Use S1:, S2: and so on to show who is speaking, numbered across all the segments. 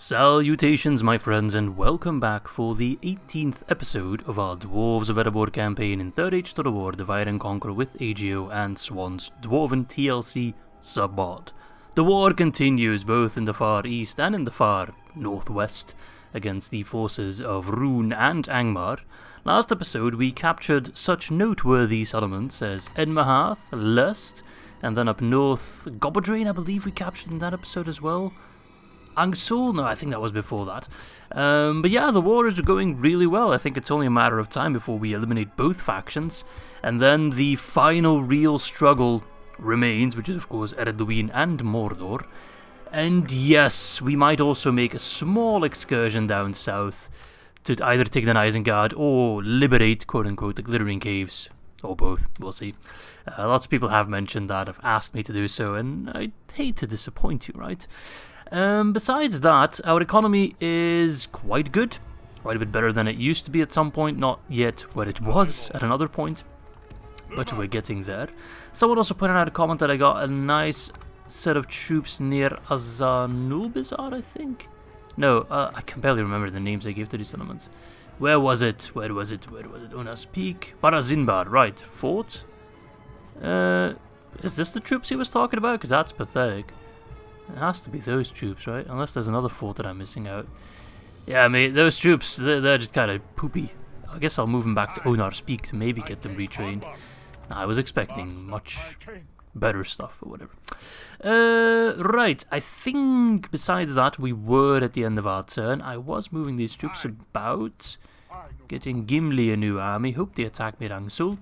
S1: Salutations my friends, and welcome back for the 18th episode of our Dwarves of Erebor campaign in 3rd Age Total War Divide and Conquer with AGO and Swan's Dwarven TLC submod. The war continues both in the far east and in the far northwest against the forces of Rune and Angmar. Last episode we captured such noteworthy settlements as Edmahath, Lust, and then up north Goblin I believe we captured in that episode as well. Angsul? No, I think that was before that. But yeah, the war is going really well. I think it's only a matter of time before we eliminate both factions. And then the final real struggle remains, which is of course Arthedain and Mordor. And yes, we might also make a small excursion down south to either take the Isengard or liberate, quote-unquote, the Glittering Caves. Or both, we'll see. Lots of people have mentioned that, have asked me to do so, and I hate to disappoint you, right? Besides that, our economy is quite good, quite a bit better than it used to be at some point, not yet where it was at another point, but we're getting there. Someone also pointed out a comment that I got a nice set of troops near Azanulbizar, I think? No, I can barely remember the names I gave to these settlements. Where was it? Unas Peak, Barazinbar, right, fort? Is this the troops he was talking about? Because that's pathetic. It has to be those troops, right? Unless there's another fort that I'm missing out. Yeah, mate, those troops, they're just kind of poopy. I guess I'll move them back to Onar's Peak to maybe get them retrained. I was expecting much better stuff, or whatever. Right, I think besides that, we were at the end of our turn. I was moving these troops about, getting Gimli a new army. Hope they attack me at Angsul.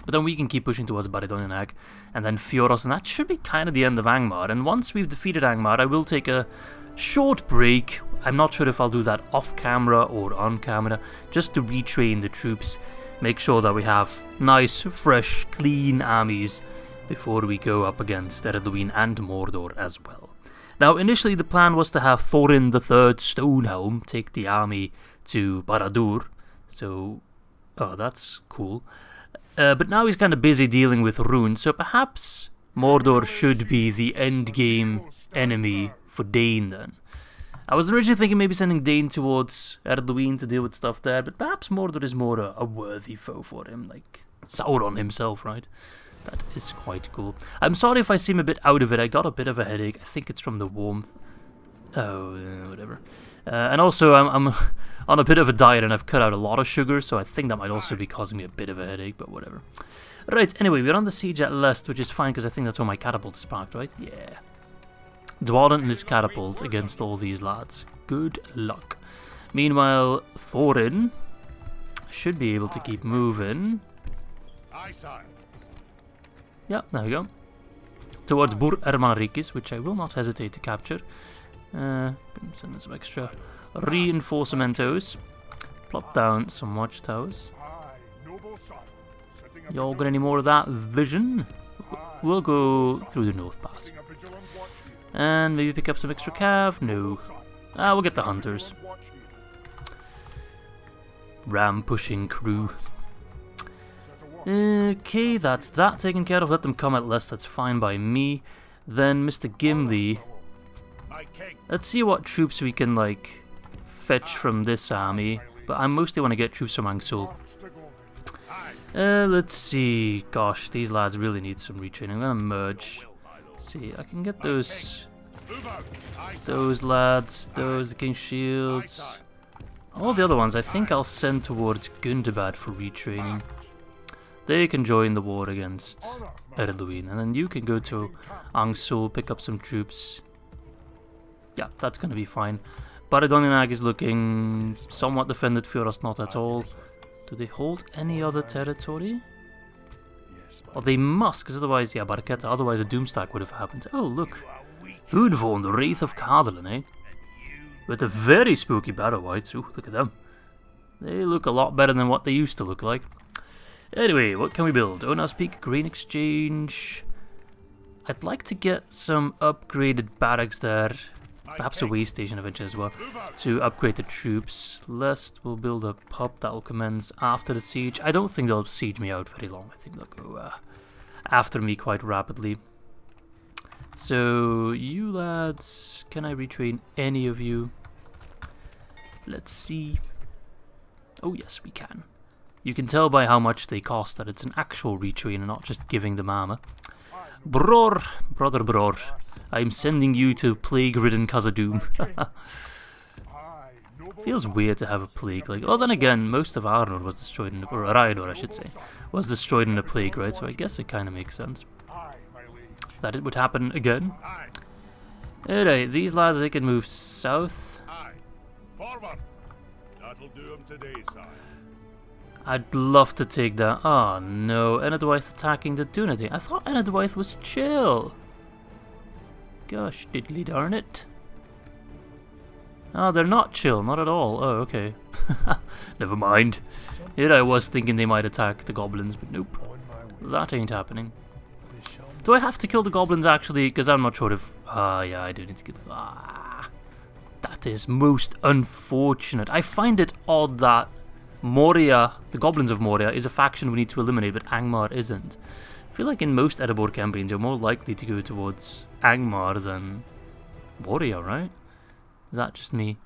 S1: But then we can keep pushing towards Arthedain and then Fioros, and that should be kind of the end of Angmar. And once we've defeated Angmar, I will take a short break. I'm not sure if I'll do that off camera or on camera, just to retrain the troops, make sure that we have nice, fresh, clean armies before we go up against Arthedain and Mordor as well. Now, initially the plan was to have Thorin III Stonehelm take the army to Barad-dûr, so that's cool. But now he's kind of busy dealing with Rune, so perhaps Mordor should be the endgame enemy for Dain then. I was originally thinking maybe sending Dain towards Arthedain to deal with stuff there, but perhaps Mordor is more a worthy foe for him, like Sauron himself, right? That is quite cool. I'm sorry if I seem a bit out of it, I got a bit of a headache. I think it's from the warmth. Whatever. And also, I'm on a bit of a diet and I've cut out a lot of sugar, so I think that might also be causing me a bit of a headache, but whatever. Right, anyway, we're on the siege at Lest, which is fine because I think that's where my catapult is parked, right? Yeah. Dwarden and his catapult against all these lads. Good luck. Meanwhile, Thorin should be able to keep moving. Yeah, there we go. Towards Burh Ermanarikis, which I will not hesitate to capture. Send in some extra reinforcamentos. Plop down some watchtowers. Y'all got any more of that vision? We'll go through the North Pass. And maybe pick up some extra cav? No. We'll get the hunters. Ram pushing crew. Okay, that's that taken care of. Let them come at less, that's fine by me. Then Mr. Gimli. Let's see what troops we can, like, fetch from this army. But I mostly want to get troops from Angsul. Let's see. Gosh, these lads really need some retraining. I'm going to merge. See, I can get those lads, the King's Shields. All the other ones I think I'll send towards Gundabad for retraining. They can join the war against Arthedain. And then you can go to Angsul, pick up some troops. Yeah, that's going to be fine. Arthedain is looking somewhat defended, Fioros not at all. Do they hold any other territory? Well, they must, because otherwise, yeah, Barketa, otherwise a Doomstack would have happened. Oh, look. Udvorn, the Wraith of Cardelin, eh? With a very spooky Barrow Whites. Ooh, look at them. They look a lot better than what they used to look like. Anyway, what can we build? Onar's Peak, Grain Exchange. I'd like to get some upgraded barracks there. Perhaps a way station eventually as well, to upgrade the troops. Lest we'll build a pub that will commence after the siege. I don't think they'll siege me out very long. I think they'll go after me quite rapidly. So, you lads, can I retrain any of you? Let's see. Oh yes, we can. You can tell by how much they cost that it's an actual retrain and not just giving them armor. Bror, brother Bror, I'm sending you to plague-ridden Khazad-dûm. Feels weird to have a plague. Like, oh, then again, most of Arnor was destroyed in, or Araidor, I should say, was destroyed in a plague, right? So I guess it kind of makes sense that it would happen again. Alright, these lads, they can move south.
S2: Forward. That'll do 'em today, sire.
S1: I'd love to take that. Oh no, Annon-en-Orod attacking the Dunedin. I thought Annon-en-Orod was chill. Gosh, diddly darn it. Oh, they're not chill, not at all. Oh, okay. Never mind. Here I was thinking they might attack the goblins, but nope. That ain't happening. Do I have to kill the goblins actually? Because I'm not sure if... Ah, yeah, I do need to get... Ah, that is most unfortunate. I find it odd that Moria, the Goblins of Moria, is a faction we need to eliminate, but Angmar isn't. I feel like in most Erebor campaigns, you're more likely to go towards Angmar than Moria, right? Is that just me?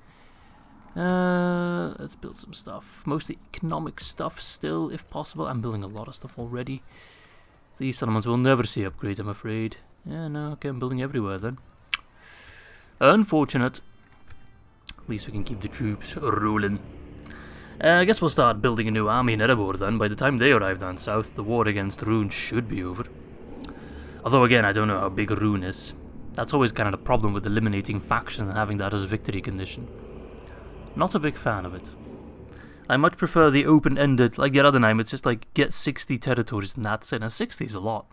S1: Let's build some stuff. Mostly economic stuff still, if possible. I'm building a lot of stuff already. These settlements will never see upgrades, I'm afraid. Yeah, no, okay, I'm building everywhere then. Unfortunate. At least we can keep the troops rolling. I guess we'll start building a new army in Erebor then. By the time they arrive down south, the war against Rune should be over. Although again, I don't know how big Rune is. That's always kind of the problem with eliminating factions and having that as a victory condition. Not a big fan of it. I much prefer the open-ended, like the Arthedain, it's just like, get 60 territories and that's it. And 60 is a lot.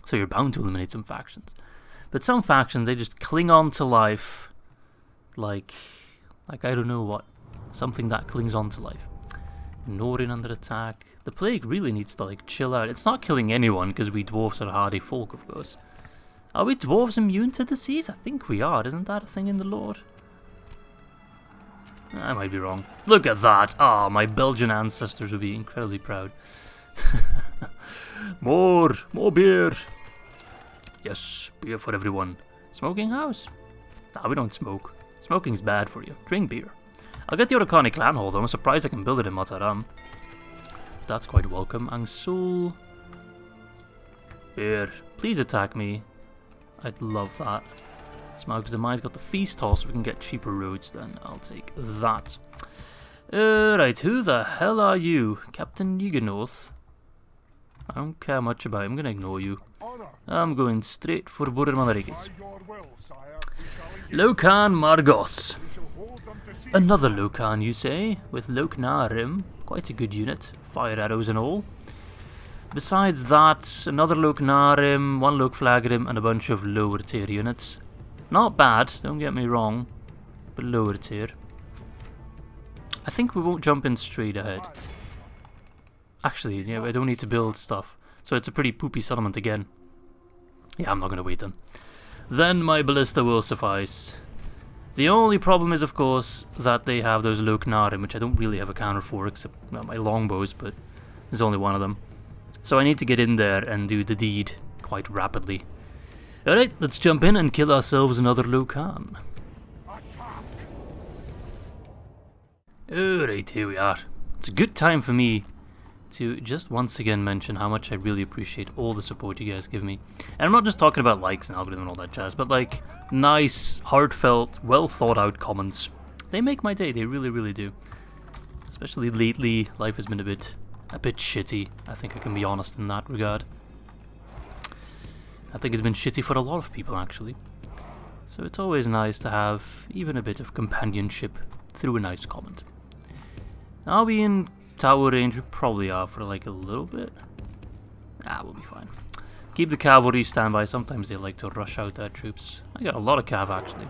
S1: So you're bound to eliminate some factions. But some factions, they just cling on to life. Like I don't know what. Something that clings on to life. Norin under attack. The plague really needs to like chill out. It's not killing anyone because we dwarves are hardy folk, of course. Are we dwarves immune to disease? I think we are. Isn't that a thing in the lore? I might be wrong. Look at that! Ah, my Belgian ancestors would be incredibly proud. More beer! Yes, beer for everyone. Smoking house? Nah, we don't smoke. Smoking's bad for you. Drink beer. I'll get the Orokani clan hall though. I'm surprised I can build it in Mataram. That's quite welcome. Angsul. Beer. Please attack me. I'd love that. Smaug's Demise got the feast hall so we can get cheaper roads then. I'll take that. Right, who the hell are you? Captain Niganoth? I don't care much about him. I'm gonna ignore you. I'm going straight for Burh Ermanarikis. Lokan Margos. Another Lokan, you say? With Loknarim. Quite a good unit. Fire arrows and all. Besides that, another Loknarim, one Lokflagrim, and a bunch of lower tier units. Not bad, don't get me wrong, but lower tier. I think we won't jump in straight ahead. Actually, yeah, I don't need to build stuff. So it's a pretty poopy settlement again. Yeah, I'm not going to wait then. Then my ballista will suffice. The only problem is, of course, that they have those Loknarim, which I don't really have a counter for, except my longbows, but there's only one of them. So I need to get in there and do the deed quite rapidly. Alright, let's jump in and kill ourselves another Lokan. Alright, here we are. It's a good time for me to just once again mention how much I really appreciate all the support you guys give me. And I'm not just talking about likes and algorithm and all that jazz, but like nice, heartfelt, well thought out comments. They make my day, they really, really do. Especially lately, life has been a bit shitty. I think I can be honest in that regard. I think it's been shitty for a lot of people actually. So it's always nice to have even a bit of companionship through a nice comment. Are we in tower range? We probably are for like a little bit. We'll be fine. Keep the cavalry standby. Sometimes they like to rush out their troops. I got a lot of cav actually.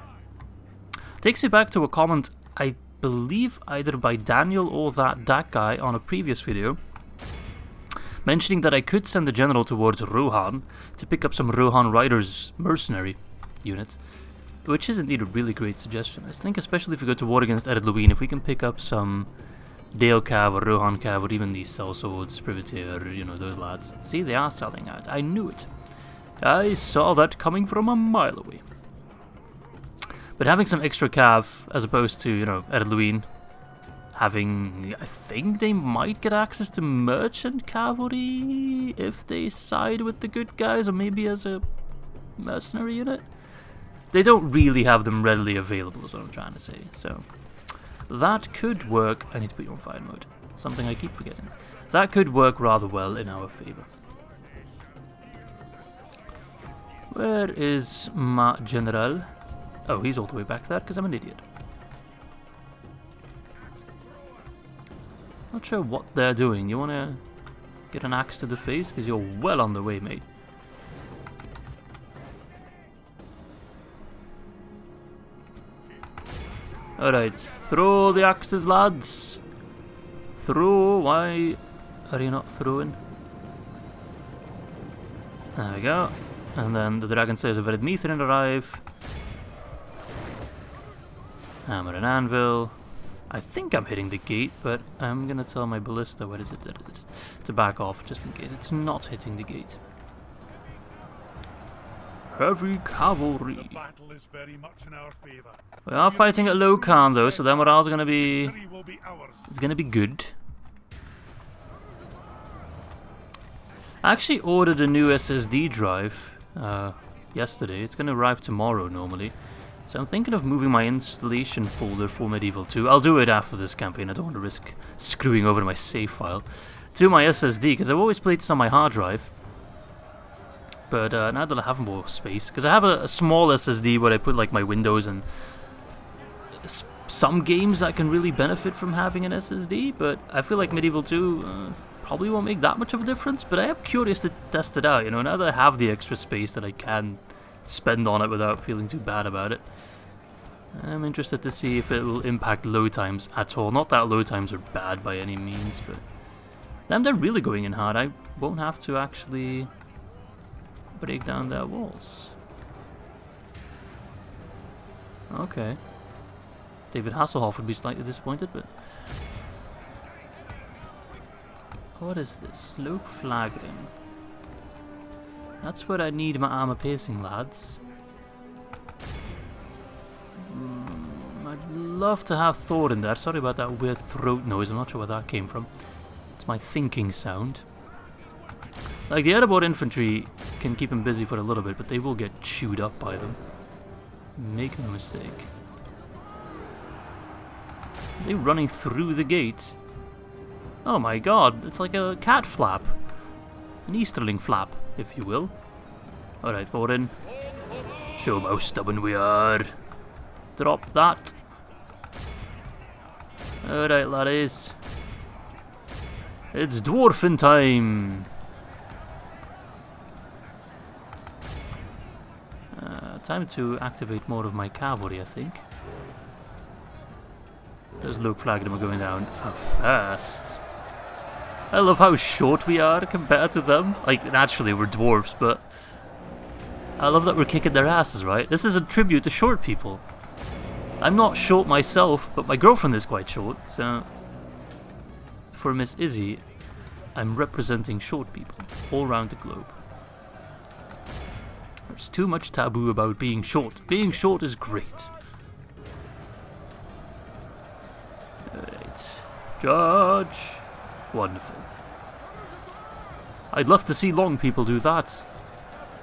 S1: Takes me back to a comment I believe either by Daniel or that guy on a previous video, mentioning that I could send the general towards Rohan to pick up some Rohan Riders mercenary unit, which is indeed a really great suggestion. I think especially if we go to war against Ered Luin, if we can pick up some Dale Cav or Rohan Cav or even these sellswords, Privateer, you know, those lads. See, they are selling out. I knew it. I saw that coming from a mile away. But having some extra cav, as opposed to, you know, Erluin, having... I think they might get access to merchant cavalry if they side with the good guys, or maybe as a mercenary unit. They don't really have them readily available, is what I'm trying to say, so... That could work... I need to put you on fire mode. Something I keep forgetting. That could work rather well in our favour. Where is my general? Oh, he's all the way back there because I'm an idiot. Not sure what they're doing. You want to get an axe to the face? Because you're well on the way, mate. Alright, throw the axes, lads. Throw. Why are you not throwing? There we go. And then the Dragon Slayers of Eredmithrin arrive. Hammer and anvil. I think I'm hitting the gate, but I'm gonna tell my ballista, where is it? There is it. To back off, just in case it's not hitting the gate. Heavy cavalry.
S2: The battle is very much in our favor.
S1: We are fighting at low Khan though, so their morale's gonna be... It's gonna be good. I actually ordered a new SSD drive yesterday. It's gonna arrive tomorrow normally. So I'm thinking of moving my installation folder for Medieval 2. I'll do it after this campaign. I don't want to risk screwing over my save file to my SSD, because I've always played this on my hard drive. But now that I have more space, because I have a small SSD where I put like my Windows and some games that can really benefit from having an SSD, but I feel like Medieval 2 probably won't make that much of a difference, but I am curious to test it out, you know, now that I have the extra space that I can spend on it without feeling too bad about it. I'm interested to see if it will impact load times at all. Not that load times are bad by any means, but damn, they're really going in hard. I won't have to actually break down their walls. Okay. David Hasselhoff would be slightly disappointed, but... What is this? Low flagging. That's where I need my armor piercing, lads. I'd love to have Thor in there. Sorry about that weird throat noise. I'm not sure where that came from. It's my thinking sound. Like, the Erebor infantry can keep them busy for a little bit, but they will get chewed up by them. Make no mistake. Are they running through the gate? Oh my god, it's like a cat flap. An Easterling flap, if you will. Alright, Thorin. Show 'em how stubborn we are. Drop that. Alright, laddies. It's dwarfing time. Time to activate more of my cavalry, I think. Those low flagging are going down fast. I love how short we are compared to them. Like, naturally we're dwarves, but I love that we're kicking their asses, right? This is a tribute to short people. I'm not short myself, but my girlfriend is quite short, so for Miss Izzy, I'm representing short people all around the globe. There's too much taboo about being short. Being short is great. Alright. Judge. Wonderful. I'd love to see long people do that.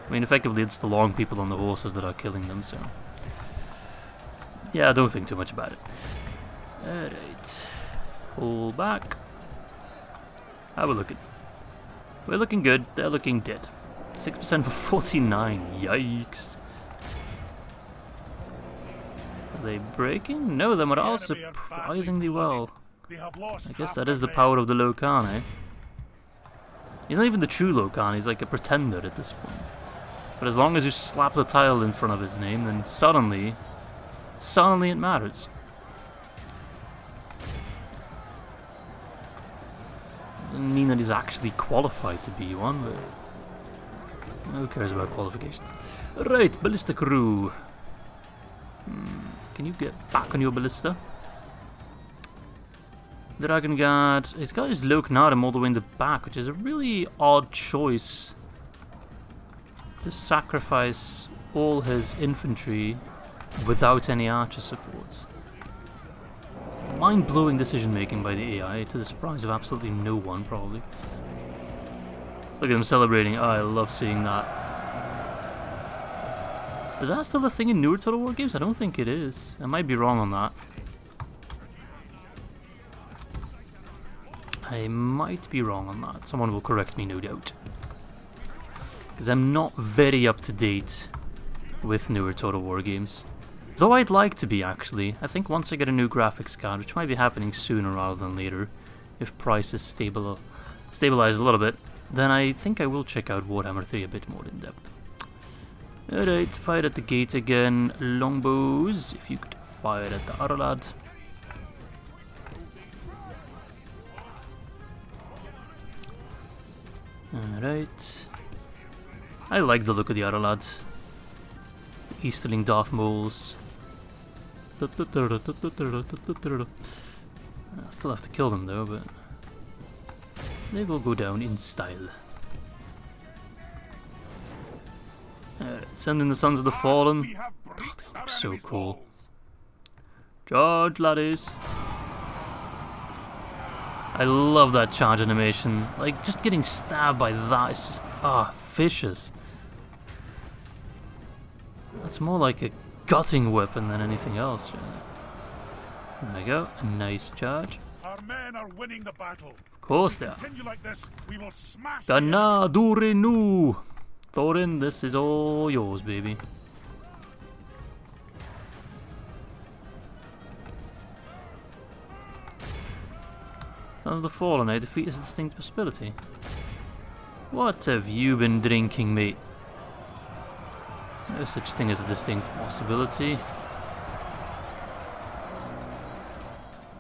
S1: I mean, effectively it's the long people on the horses that are killing them, so... Yeah, don't think too much about it. Alright. Pull back. How we looking? We're looking good. They're looking dead. 6% for 49. Yikes. Are they breaking? No, them are all surprisingly well. I guess that is the power of the Locan, eh? He's not even the true Locan, he's like a pretender at this point. But as long as you slap the tile in front of his name, then suddenly it matters. Doesn't mean that he's actually qualified to be one, but who cares about qualifications? Right, ballista crew. Can you get back on your ballista? Dragon Guard. He's got his Loknarim all the way in the back, which is a really odd choice to sacrifice all his infantry without any archer support. Mind-blowing decision making by the AI, to the surprise of absolutely no one, probably. Look at him celebrating. Oh, I love seeing that. Is that still a thing in newer Total War games? I don't think it is. I might be wrong on that. I might be wrong on that. Someone will correct me, no doubt. Because I'm not very up to date with newer Total War games. Though I'd like to be, actually. I think once I get a new graphics card, which might be happening sooner rather than later, if prices stabilize a little bit, then I think I will check out Warhammer 3 a bit more in depth. Alright, fire at the gate again. Longbows, if you could fire at the other lad. Alright. I like the look of the other lad. Easterling Darth Mauls. I still have to kill them though, but they will go down in style. Send in the Sons of the Fallen. Oh, they look so cool. Charge, laddies. I love that charge animation. Like, just getting stabbed by that is just, vicious. That's more like a gutting weapon than anything else. There we go. A nice charge.
S2: Our men are winning the battle.
S1: Of course they are.
S2: Continue like this, we will smash
S1: Dana Durinu. Thorin, this is all yours, baby. Sons of the Fallen, I defeat is a distinct possibility. What have you been drinking, mate? No such thing as a distinct possibility.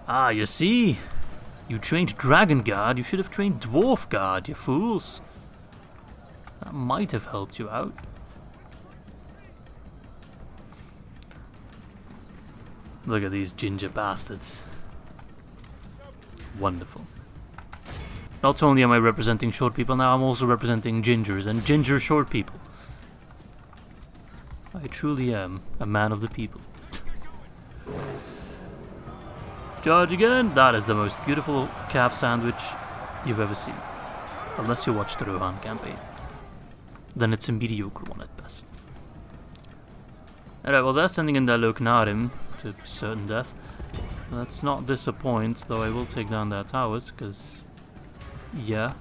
S1: Ah, you see? You trained Dragon Guard, you should have trained Dwarf Guard, you fools. That might have helped you out. Look at these ginger bastards. Wonderful. Not only am I representing short people, now I'm also representing gingers and ginger short people. I truly am a man of the people. Charge again! That is the most beautiful calf sandwich you've ever seen. Unless you watch the Rohan campaign. Then it's a mediocre one at best. Alright, well they're sending in their Loknarim to certain death. Let's not disappoint, though I will take down their towers, because... yeah.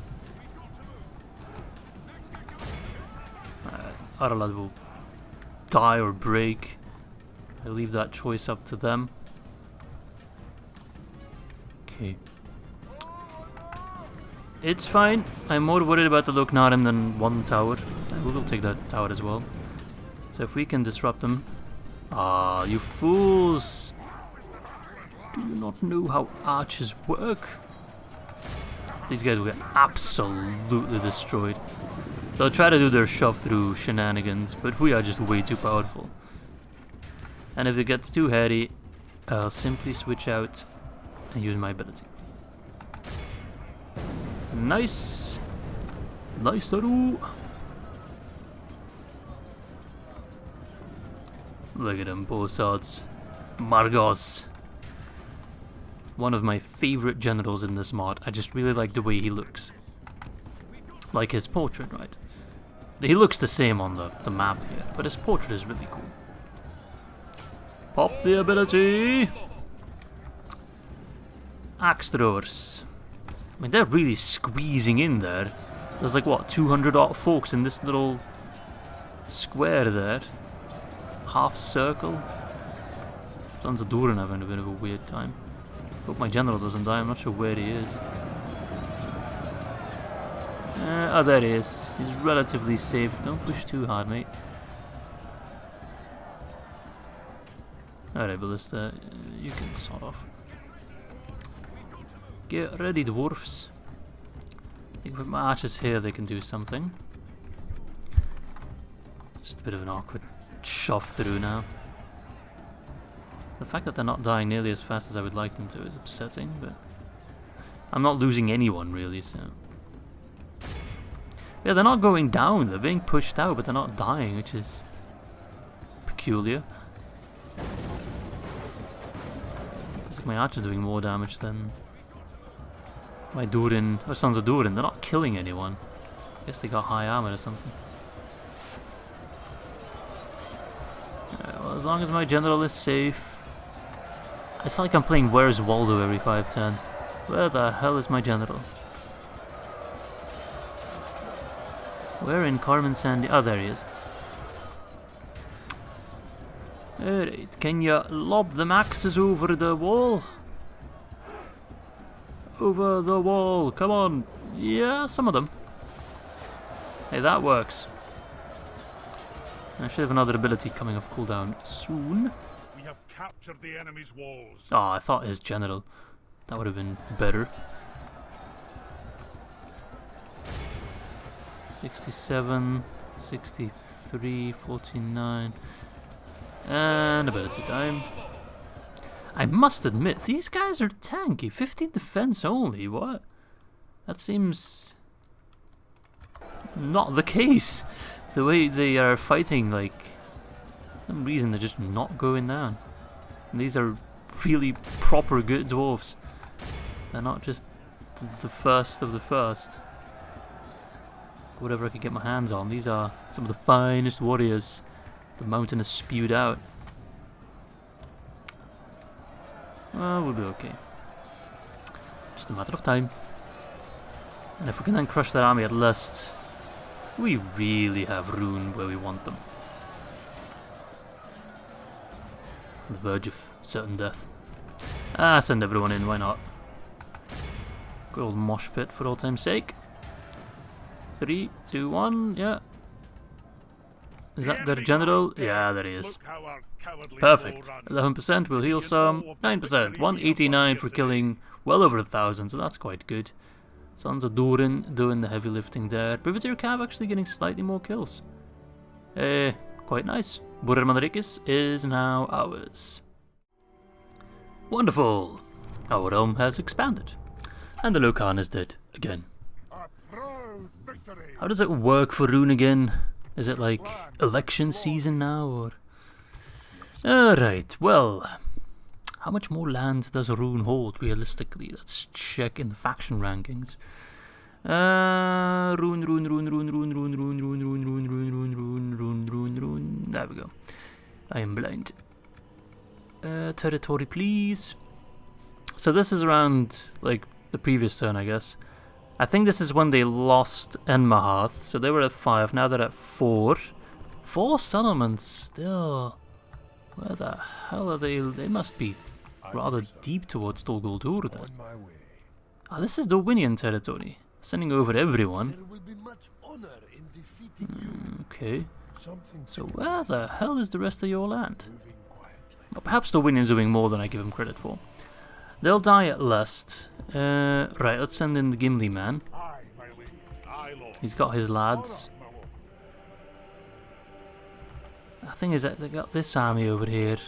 S1: Aralad will die or break. I leave that choice up to them. Okay. It's fine. I'm more worried about the Loknarim than one tower. We will take that tower as well. So if we can disrupt them... ah, you fools! Do you not know how archers work? These guys will get absolutely destroyed. They'll try to do their shove-through shenanigans, but we are just way too powerful. And if it gets too hairy, I'll simply switch out and use my ability. Nice! Nice, Saru! Look at him, both swords. Margos! One of my favorite generals in this mod. I just really like the way he looks. Like his portrait, right? He looks the same on the map here, but his portrait is really cool. Pop the ability! Axe throwers. I mean, they're really squeezing in there. There's like, what, 200 odd folks in this little square there. Half circle. Sons of Durin having a bit of a weird time. Hope my general doesn't die, I'm not sure where he is. Oh, there he is. He's relatively safe. Don't push too hard, mate. Alright, Ballista, you can sort off. Get ready, dwarfs. I think with my archers here they can do something. Just a bit of an awkward shove through now. The fact that they're not dying nearly as fast as I would like them to is upsetting, but I'm not losing anyone really, so... Yeah, they're not going down. They're being pushed out, but they're not dying, which is peculiar. Looks like my archer's doing more damage than my Durin, or Sons of Durin. They're not killing anyone. I guess they got high armor or something. Well, as long as my general is safe. It's like I'm playing Where's Waldo every 5 turns. Where the hell is my general? Where in Carmen Sandy? Oh, there he is. Alright, can you lob the maxes over the wall? Over the wall, come on. Yeah, some of them. Hey, that works. I should have another ability coming off cooldown soon.
S2: We have captured the enemy's walls.
S1: Oh, I thought his general. That would have been better. 67, 63, 49. And ability time. I must admit, these guys are tanky. 15 defense only, what? That seems not the case. The way they are fighting, like, for some reason they're just not going down. And these are really proper good dwarves. They're not just the first of the first. Whatever I could get my hands on. These are some of the finest warriors the mountain has spewed out. Well, we'll be okay. Just a matter of time. And if we can then crush that army at last, we really have ruined where we want them. On the verge of certain death. Ah, send everyone in, why not? Good old mosh pit for all time's sake. 3, 2, 1, yeah. Is that their general? Yeah, there he is. Perfect. 11% will heal some. 9%. 189 for killing well over 1,000, so that's quite good. Sons of Durin doing the heavy lifting there. Privateer Cav actually getting slightly more kills. Quite nice. Burh Ermanarikis is now ours. Wonderful. Our realm has expanded. And the Locan is dead again. How does it work for Rune again? Is it like election season now, or? Alright, well, how much more land does Rune hold realistically? Let's check in the faction rankings. Rune. There we go. I am blind. Territory, please. So this is around, like, the previous turn, I guess. I think this is when they lost Enmahath, so they were at 5, now they're at 4. 4 settlements still. Where the hell are they? They must be rather deep towards Dol Guldur then. Ah, this is the Winian territory. Sending over everyone. Okay. So where the hell is the rest of your land? Well, perhaps the Winian's doing more than I give him credit for. They'll die at last. Right, let's send in the Gimli man. He's got his lads. The thing is that they got this army over here.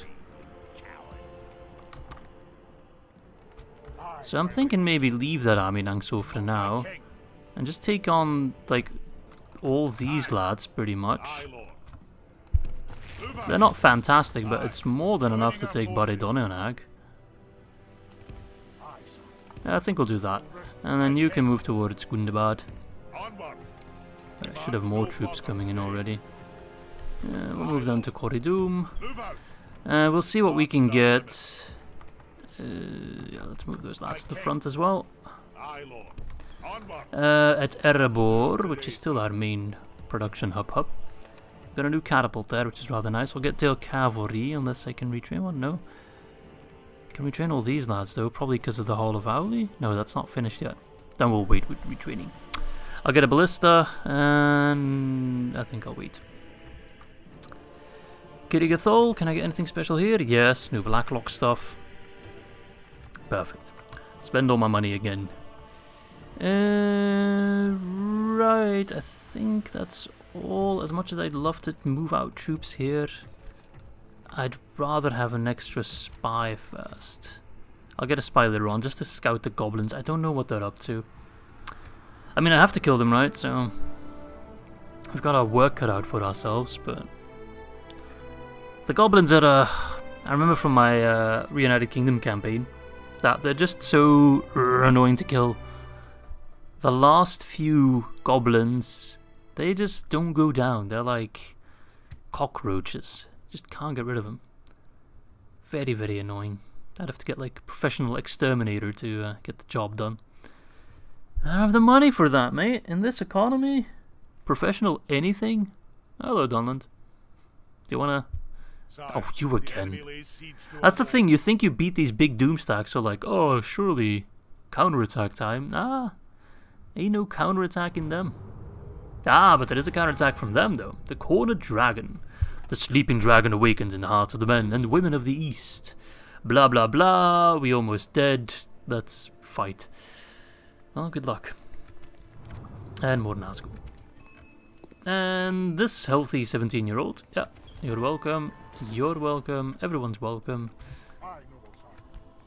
S1: So I'm thinking maybe leave that army in Angso for now. And just take on, like, all these lads, pretty much. They're not fantastic, but it's more than enough to take Baridonionag. I think we'll do that. And then you can move towards Gundabad. I should have more troops coming in already. We'll move them to Corridum. We'll see what we can get. Yeah, let's move those lads to the front as well. At Erebor, which is still our main production hub. Got a new catapult there, which is rather nice. We'll get Dale Cavalry, unless I can retrain one. No. Can we train all these lads though? Probably because of the Hall of Owley? No, that's not finished yet. Then we'll wait with retraining. I'll get a ballista, and I think I'll wait. Kirigathol, can I get anything special here? Yes, new Blacklock stuff. Perfect. Spend all my money again. Right, I think that's all. As much as I'd love to move out troops here, I'd rather have an extra spy first. I'll get a spy later on just to scout the goblins. I don't know what they're up to. I mean, I have to kill them, right? So We've got our work cut out for ourselves, but the goblins are, I remember from my Reunited Kingdom campaign, that they're just so annoying to kill. The last few goblins, they just don't go down. They're like cockroaches. Just can't get rid of them. Very, very annoying. I'd have to get like a professional exterminator to get the job done. I don't have the money for that, mate. In this economy, professional anything? Hello, Donland. Do you wanna... Oh, you again. That's the thing, you think you beat these big doom stacks, so like, oh, surely counterattack time. Nah, ain't no counterattack in them. Ah, but there is a counterattack from them, though. The Cornered Dragon. The sleeping dragon awakens in the hearts of the men and women of the East. Blah, blah, blah. We almost dead. Let's fight. Well, good luck. And more Nazgul. And this healthy 17-year-old. Yeah, you're welcome. You're welcome. Everyone's welcome.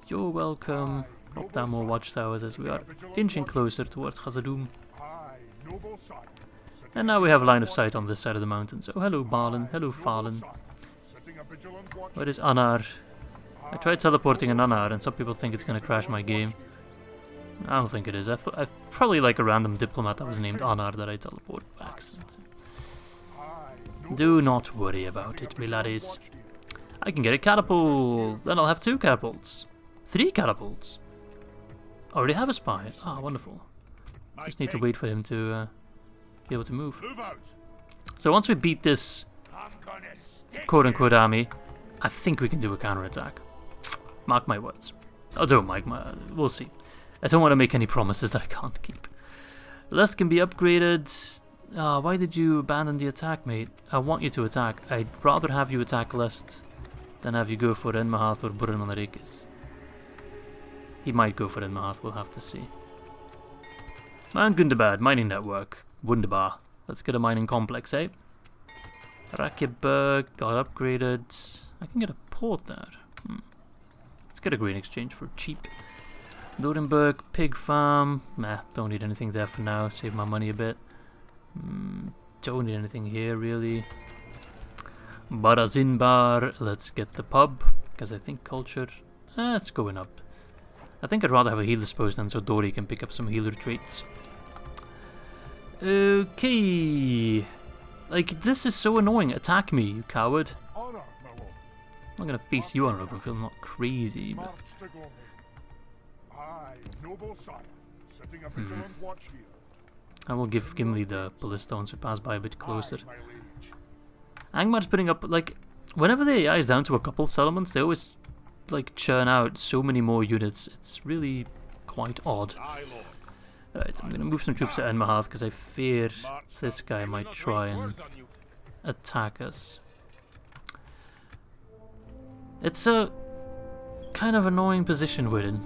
S1: You're welcome. Drop down more watchtowers as we are inching closer towards Khazad-dûm. And now we have line of sight on this side of the mountain. So hello Balin, hello Fallen. Where is Anar? I tried teleporting an Anar and some people think it's gonna crash my game. I don't think it is. I probably like a random diplomat that was named Anar that I teleported by accident. Do not worry about it, my laddies. I can get a catapult. Then I'll have 2 catapults. 3 catapults. I already have a spy. Ah, wonderful. Just need to wait for him to be able to move. So once we beat this quote-unquote army, I think we can do a counterattack. Mark my words. Oh, don't mark my... We'll see. I don't want to make any promises that I can't keep. Lust can be upgraded. Why did you abandon the attack, mate? I want you to attack. I'd rather have you attack Lust than have you go for Enmahath or Burh Ermanarikis. He might go for Enmahath, we'll have to see. Man Gundabad, mining network. Wunderbar. Let's get a mining complex, eh? Rakibberg got upgraded. I can get a port there. Let's get a grain exchange for cheap. Dorenberg, pig farm. Meh, don't need anything there for now. Save my money a bit. Don't need anything here really. Barazinbar. Let's get the pub because I think culture. It's going up. I think I'd rather have a healer's post then so Dory can pick up some healer traits. Okay. Like, this is so annoying. Attack me, you coward. I'm not gonna face you on an open field, I'm not crazy, but... I will give Gimli the ballista once we pass by a bit closer. Angmar's putting up, like, whenever the AI is down to a couple settlements, they always, like, churn out so many more units. It's really quite odd. Right, I'm gonna move some troops to Enmahath because I fear this guy might try and attack us. It's a kind of annoying position we're in.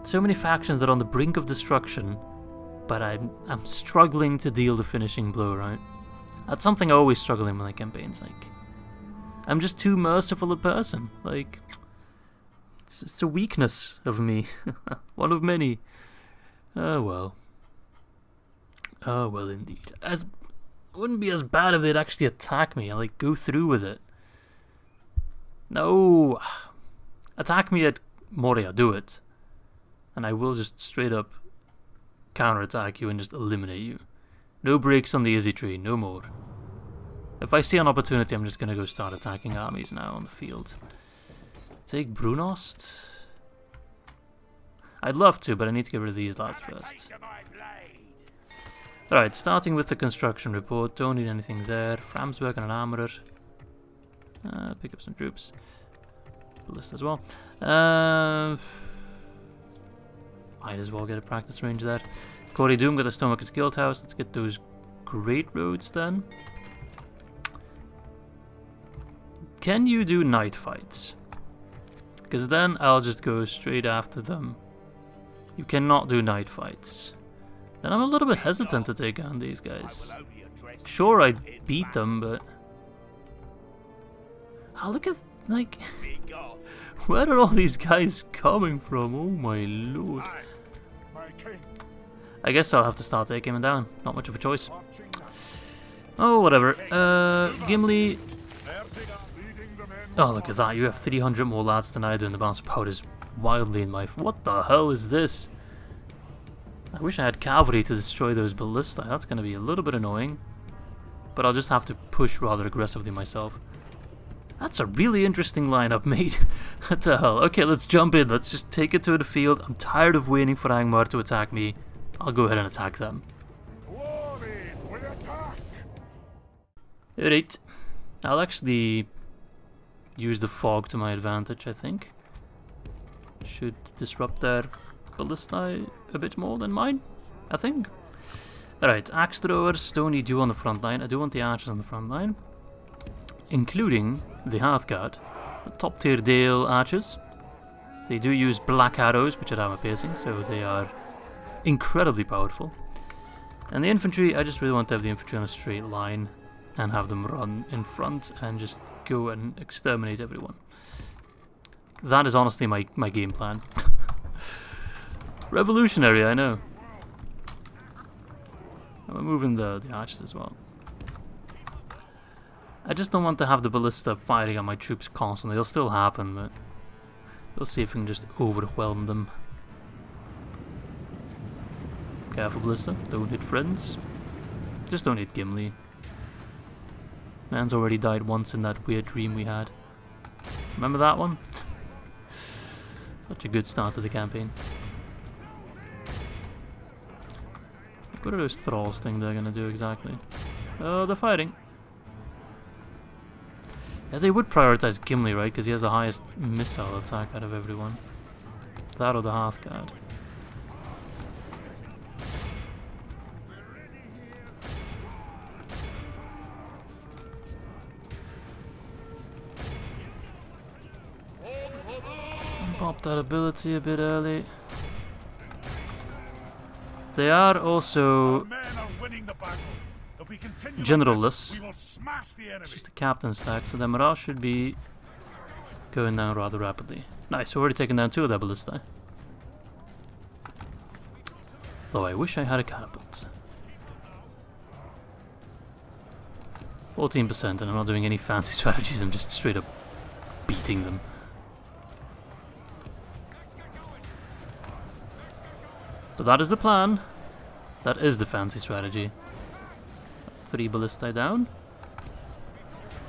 S1: So many factions that are on the brink of destruction, but I'm struggling to deal the finishing blow, right? That's something I always struggle in my campaigns, like... I'm just too merciful a person, like... It's a weakness of me. One of many. Oh well. Oh well indeed. It wouldn't be as bad if they'd actually attack me and like go through with it. No! Attack me at Moria, do it. And I will just straight up counterattack you and just eliminate you. No breaks on the Izzy tree, no more. If I see an opportunity, I'm just gonna go start attacking armies now on the field. Take Brunost? I'd love to, but I need to get rid of these lads first. Alright, starting with the construction report. Don't need anything there. Framsberg and an armorer. Pick up some troops. Ballista as well. Might as well get a practice range there. Corey Doom got the Stomach's Guild House. Let's get those great roads then. Can you do night fights? Because then I'll just go straight after them. You cannot do night fights. Then I'm a little bit hesitant to take on these guys. Sure, I'd beat them, but... Oh, look at, like... Where are all these guys coming from? Oh my lord. I guess I'll have to start taking them down. Not much of a choice. Oh, whatever. Gimli.
S2: Ertegan leading the men.
S1: Oh, look at that. You have 300 more lads than I do, and the balance of powder is wildly in my... What the hell is this? I wish I had cavalry to destroy those ballista. That's going to be a little bit annoying. But I'll just have to push rather aggressively myself. That's a really interesting lineup, mate. What the hell? Okay, let's jump in. Let's just take it to the field. I'm tired of waiting for Angmar to attack me. I'll go ahead and attack them.
S2: Dwarves, we attack.
S1: Alright. I'll actually use the fog to my advantage, I think. Should disrupt their ballista a bit more than mine, I think. Alright, axe throwers don't need you on the front line. I do want the archers on the front line, including the Hearthguard, the top tier Dale archers. They do use black arrows, which are armor piercing, so they are incredibly powerful. And the infantry, I just really want to have the infantry on a straight line and have them run in front and just go and exterminate everyone. That is honestly my game plan. Revolutionary, I know. And we're moving the archers as well. I just don't want to have the ballista firing on my troops constantly. It'll still happen, but we'll see if we can just overwhelm them. Careful, ballista. Don't hit friends. Just don't hit Gimli. Man's already died once in that weird dream we had. Remember that one? Such a good start to the campaign. What are those thralls think they're gonna do exactly? Oh, they're fighting. Yeah, they would prioritize Gimli, right? Because he has the highest missile attack out of everyone. That or the Hearthguard. Pop that ability a bit early. They are also
S2: Our men are winning the battle. If we continue
S1: generalless.
S2: like this, we will smash the enemy.
S1: It's just a captain stack, so their morale should be going down rather rapidly. Nice, we've already taken down 2 of their ballista. Though I wish I had a catapult. 14%, and I'm not doing any fancy strategies, I'm just straight up beating them. But that is the plan. That is the fancy strategy. That's 3 ballista down.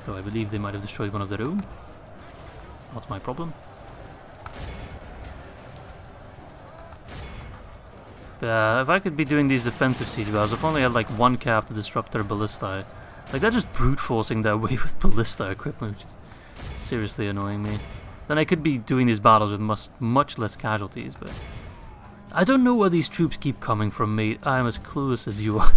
S1: Though I believe they might have destroyed one of their own. Not my problem. If I could be doing these defensive siege battles, if only I had like 1 cap to disrupt their ballista. Like, they're just brute forcing their way with ballista equipment, which is seriously annoying me. Then I could be doing these battles with much less casualties, but I don't know where these troops keep coming from, mate. I'm as clueless as you are.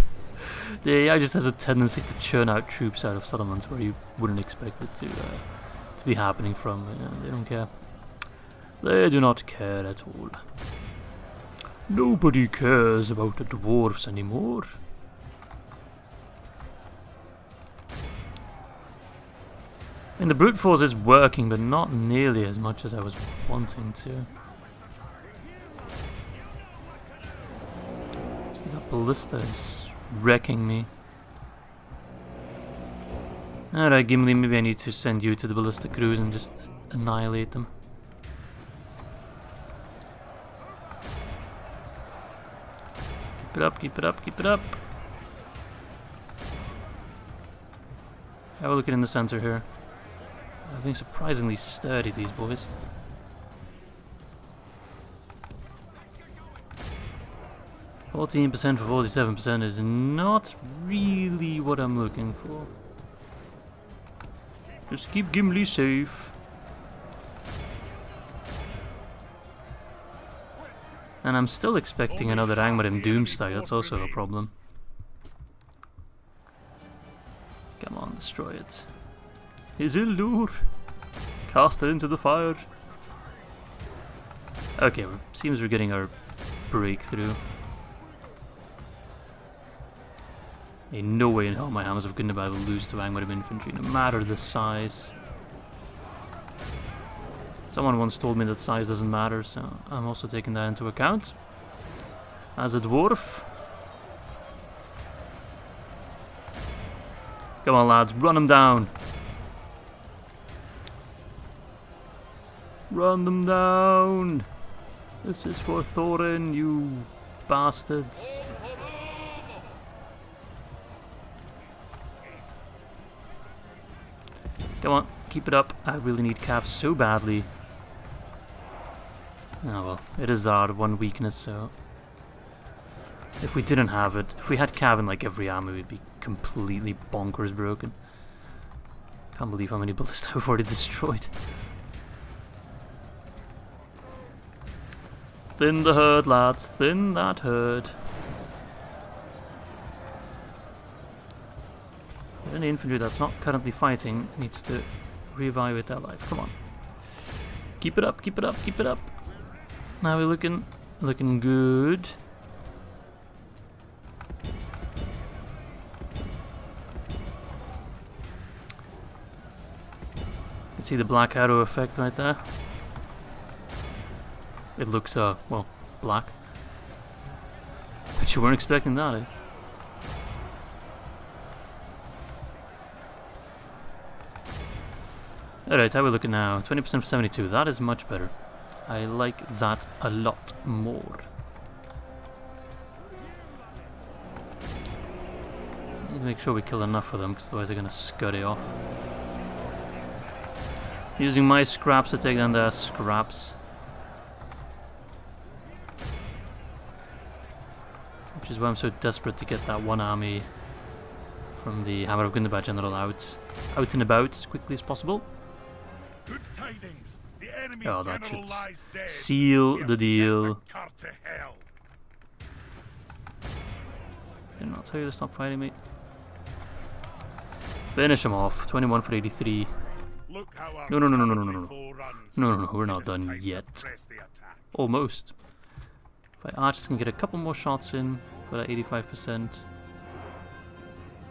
S1: The AI just has a tendency to churn out troops out of settlements where you wouldn't expect it to be happening from. You know, they don't care. They do not care at all. Nobody cares about the dwarves anymore. I mean, the brute force is working, but not nearly as much as I was wanting to. That ballista is wrecking me. Alright, Gimli, maybe I need to send you to the ballista crews and just annihilate them. Keep it up, keep it up, keep it up. Have a look at in the center here. They're being surprisingly sturdy, these boys. 14% for 47% is not really what I'm looking for. Just keep Gimli safe. And I'm still expecting another Angmar Doomstag, that's also a problem. Come on, destroy it. Isildur! Cast it into the fire! Okay, seems we're getting our breakthrough. In no way in hell my Hammers of Gundabad will lose to Angmar infantry, no matter the size. Someone once told me that size doesn't matter, so I'm also taking that into account. As a dwarf. Come on, lads, run them down. Run them down. This is for Thorin, you bastards. Come on, keep it up. I really need Cav so badly. Oh well, it is our one weakness, so... If we didn't have it, if we had Cav in like every army, we'd be completely bonkers broken. Can't believe how many ballistas I've already destroyed. Thin the herd, lads. Thin that herd. Any infantry that's not currently fighting needs to revive their life. Come on. Keep it up, keep it up, keep it up. Now we're looking good. You see the black arrow effect right there? It looks, well, black. But you weren't expecting that, eh? Alright, how are we looking now? 20% for 72. That is much better. I like that a lot more. Need to make sure we kill enough of them, because otherwise they're going to scurry off. Using my scraps to take down their scraps. Which is why I'm so desperate to get that one army from the Hammer of Gundabad General out and about as quickly as possible.
S2: Good tidings. The enemy
S1: Oh, that should
S2: general lies dead.
S1: seal the deal. Did not tell you to stop fighting me. Finish him off. 21 for 83.
S2: Look how our
S1: No.
S2: runs.
S1: We're not done yet. Almost. If my archers can get a couple more shots in for that 85%.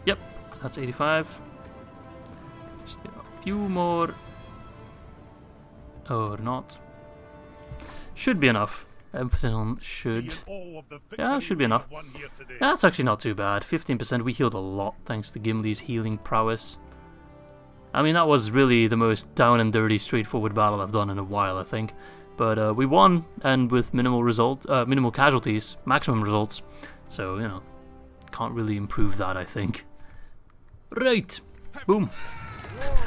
S1: Yep, that's 85. Just a few more. Or not. Should be enough. Emphasis on should. Yeah, should be enough. That's actually not too bad. 15%. We healed a lot thanks to Gimli's healing prowess. I mean, that was really the most down and dirty, straightforward battle I've done in a while, I think. But we won, and with minimal casualties, maximum results. So, you know, can't really improve that, I think. Right. Boom.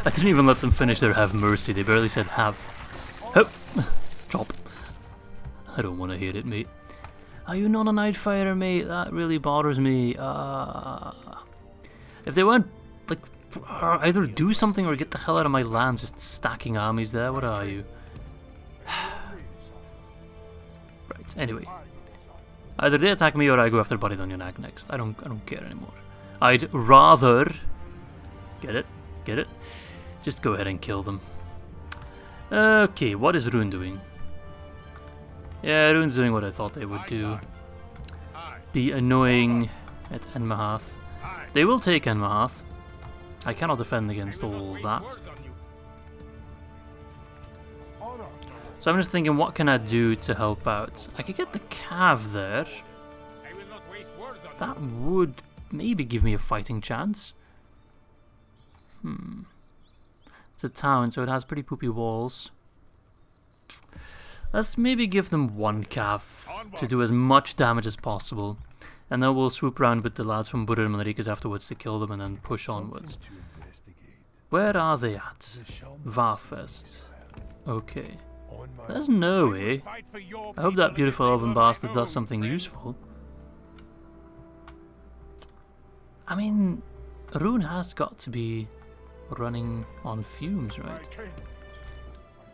S1: I didn't even let them finish their have mercy. They barely said have. Oh. Chop. I don't want to hear it, mate. Are you not a night fighter, mate? That really bothers me. If they weren't, like, either do something or get the hell out of my lands, just stacking armies there. What are you? Right, anyway. Either they attack me or I go after Buried on your neck next. I don't care anymore. I'd rather get it. Just go ahead and kill them. Okay, what is Rune doing? Yeah, Rune's doing what I thought they would do. Be annoying at Enmahath. They will take Enmahath. I cannot defend against all that. So I'm just thinking, what can I do to help out? I could get the Cav there. That would maybe give me a fighting chance. It's a town, so it has pretty poopy walls. Let's maybe give them one Cav to do as much damage as possible. And then we'll swoop around with the lads from Burh and Armanarikis afterwards to kill them and then push onwards. Where are they at? Varfest. Okay. There's no way. I hope that beautiful elven bastard does something useful. I mean, Rune has got to be running on fumes, right?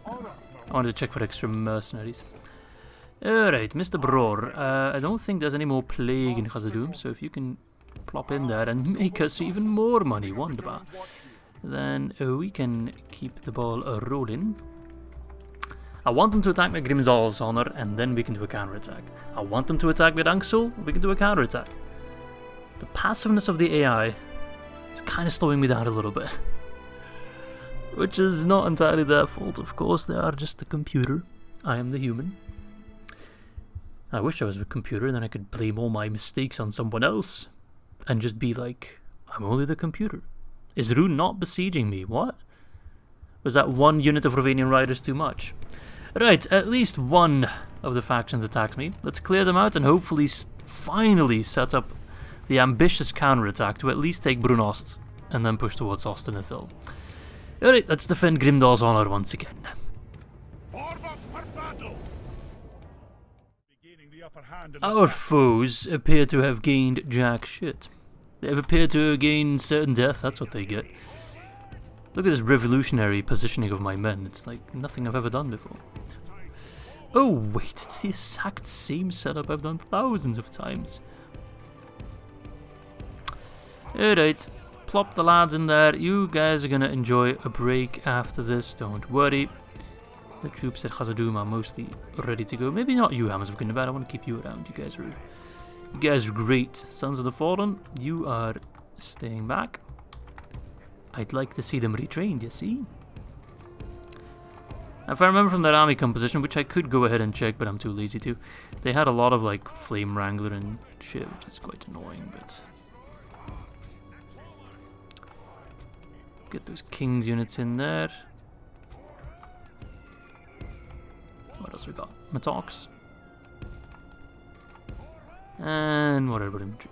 S1: I wanted to check for extra mercenaries. Alright, Mr. Burh. I don't think there's any more plague in Khazad-dûm, so if you can plop in there and make us even more money, wonderful. Then we can keep the ball rolling. I want them to attack with Grimzal's Honor, and then we can do a counterattack. I want them to attack with Angsul, we can do a counterattack. The passiveness of the AI is kind of slowing me down a little bit. Which is not entirely their fault, of course. They are just a computer. I am the human. I wish I was a computer, then I could blame all my mistakes on someone else. And just be like, I'm only the computer. Is Rune not besieging me? What? Was that one unit of Rovanian riders too much? Right, at least one of the factions attacks me. Let's clear them out and hopefully finally set up the ambitious counterattack to at least take Brunost and then push towards Ostenethil. Alright, let's defend Grimdal's honor once again.
S2: Form up for battle. Gaining the upper hand in
S1: Our foes appear to have gained jack shit. They have appeared to gain certain death, that's what they get. Look at this revolutionary positioning of my men, it's like nothing I've ever done before. Oh wait, it's the exact same setup I've done thousands of times. Alright, plop the lads in there. You guys are gonna enjoy a break after this, don't worry. The troops at Khazad-dûm are mostly ready to go. Maybe not you, Hammers of Gundabad, I want to keep you around. You guys are great. Sons of the Fallen, you are staying back. I'd like to see them retrained, you see? If I remember from that army composition, which I could go ahead and check, but I'm too lazy to, they had a lot of like Flame Wrangler and shit, which is quite annoying, but... Get those King's units in there. What else we got? Matox. And whatever infantry.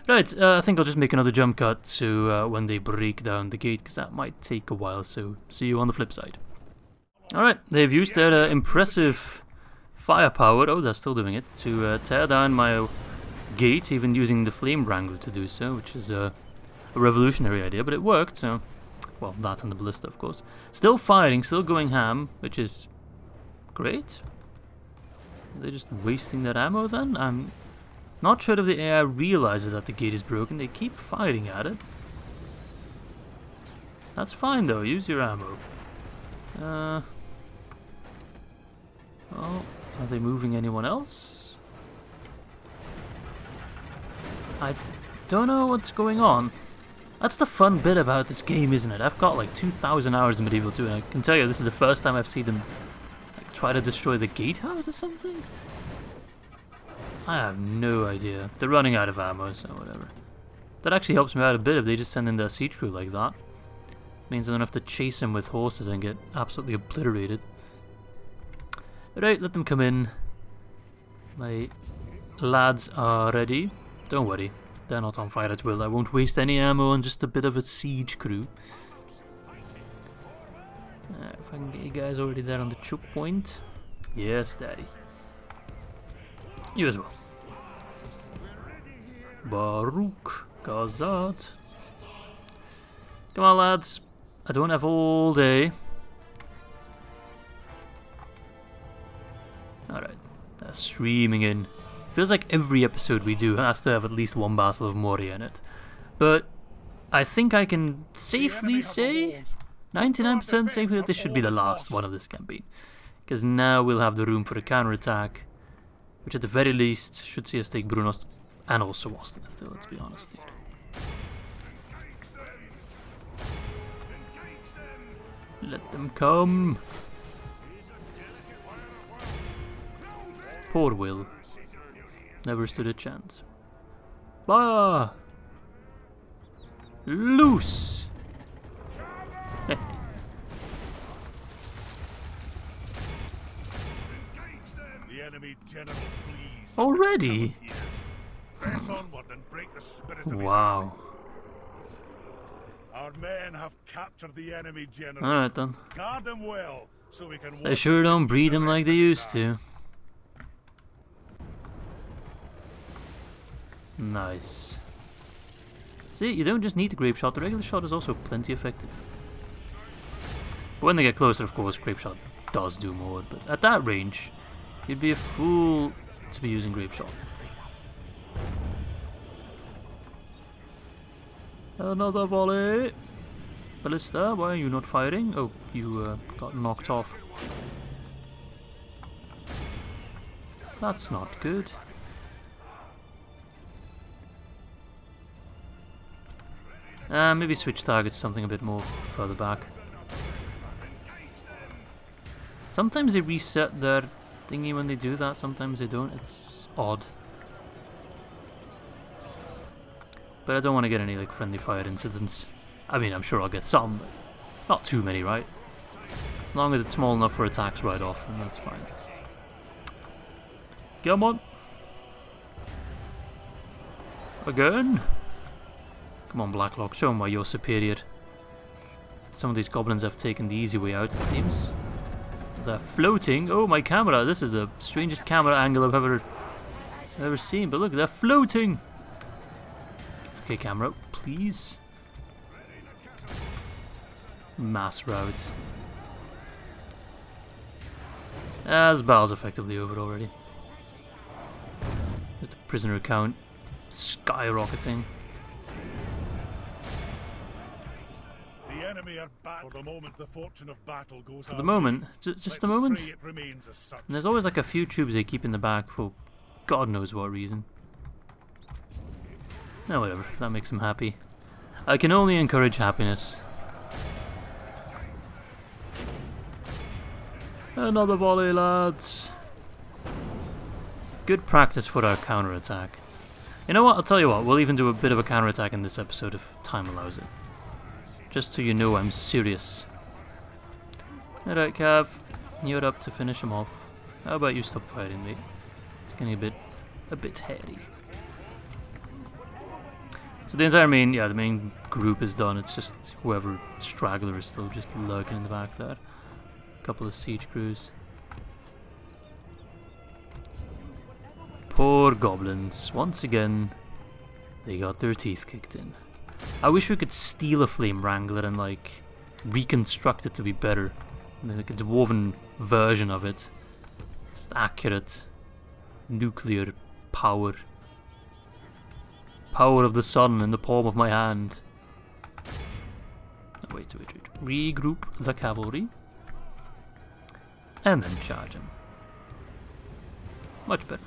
S1: Right, I think I'll just make another jump cut to when they break down the gate, because that might take a while, so see you on the flip side. Alright, they've used their impressive firepower, oh they're still doing it, to tear down my gate, even using the Flame Wrangler to do so, which is a revolutionary idea, but it worked, so... Well, that and the ballista, of course. Still firing, still going ham, which is great. Are they just wasting their ammo then? I'm not sure if the AI realizes that the gate is broken. They keep firing at it. That's fine though, use your ammo. Oh, are they moving anyone else? I don't know what's going on. That's the fun bit about this game, isn't it? I've got like 2,000 hours in Medieval 2 and I can tell you this is the first time I've seen them like, try to destroy the gatehouse or something? I have no idea. They're running out of ammo, so whatever. That actually helps me out a bit if they just send in their siege crew like that. Means I don't have to chase them with horses and get absolutely obliterated. Right, let them come in. My lads are ready. Don't worry, they're not on fire at will. I won't waste any ammo on just a bit of a siege crew. If I can get you guys already there on the choke point. Yes, daddy. You as well. Baruch Gazad. Come on, lads. I don't have all day. Alright. They're streaming in. Feels like every episode we do has to have at least one Battle of Moria in it. But I think I can safely say, 99% safely, that this should be the last one of this campaign. Because now we'll have the room for a counterattack, which at the very least should see us take Brunost and also Ostenethil, let's be honest here. Let them come. Poor Will. Never stood a chance. Bah! Loose!
S2: The enemy general flees.
S1: Already?
S2: Press onward and break the spirit of his
S1: Wow.
S2: army. Our men have captured the enemy general.
S1: Alright then.
S2: Guard them well, so we can.
S1: They sure don't breed them like they used to. Nice. See, you don't just need the grape shot, the regular shot is also plenty effective. But when they get closer, of course, grape shot does do more, but at that range, you'd be a fool to be using grape shot. Another volley! Ballista, why are you not firing? Oh, you got knocked off. That's not good. Maybe switch targets to something a bit more further back. Sometimes they reset their thingy when they do that, sometimes they don't. It's odd. But I don't want to get any like friendly fire incidents. I mean, I'm sure I'll get some, but not too many, right? As long as it's small enough for attacks right off, then that's fine. Come on. Again. Come on, Blacklock, show them why you're superior. Some of these goblins have taken the easy way out, it seems. They're floating. Oh, my camera. This is the strangest camera angle I've ever seen. But look, they're floating. Okay, camera, please. Mass rout. As battle's effectively over already. Just the prisoner count skyrocketing.
S2: The enemy are back. For the moment, the fortune of battle goes.
S1: For the moment, just a moment.
S2: It remains as such.
S1: And there's always like a few troops they keep in the back for God knows what reason. No, whatever. That makes them happy. I can only encourage happiness. Another volley, lads. Good practice for our counterattack. You know what? I'll tell you what. We'll even do a bit of a counterattack in this episode if time allows it. Just so you know I'm serious. Alright, Cav. You're up to finish him off. How about you stop fighting, mate? It's getting a bit hairy. So the entire the main group is done. It's just whoever straggler is still just lurking in the back there. Couple of siege crews. Poor goblins. Once again, they got their teeth kicked in. I wish we could steal a flame wrangler and like reconstruct it to be better. I mean, like a dwarven version of it. Just accurate nuclear power. Power of the sun in the palm of my hand. Oh, wait. Regroup the cavalry. And then charge him. Much better.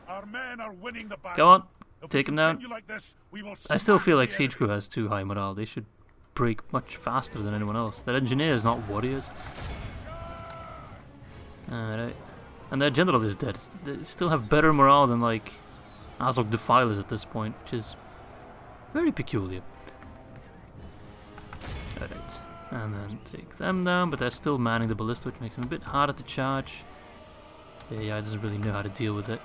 S2: Our men are winning the battle.
S1: Go on,
S2: If
S1: take
S2: we
S1: him down.
S2: continue like this, we will
S1: I still feel
S2: smash
S1: like
S2: the
S1: Siege
S2: enemy.
S1: Crew has too high morale. They should break much faster than anyone else. They're engineers, not warriors. Alright. And their general is dead. They still have better morale than like Azog Defilers at this point, which is very peculiar. Alright. And then take them down, but they're still manning the ballista, which makes them a bit harder to charge. The AI doesn't really know how to deal with it.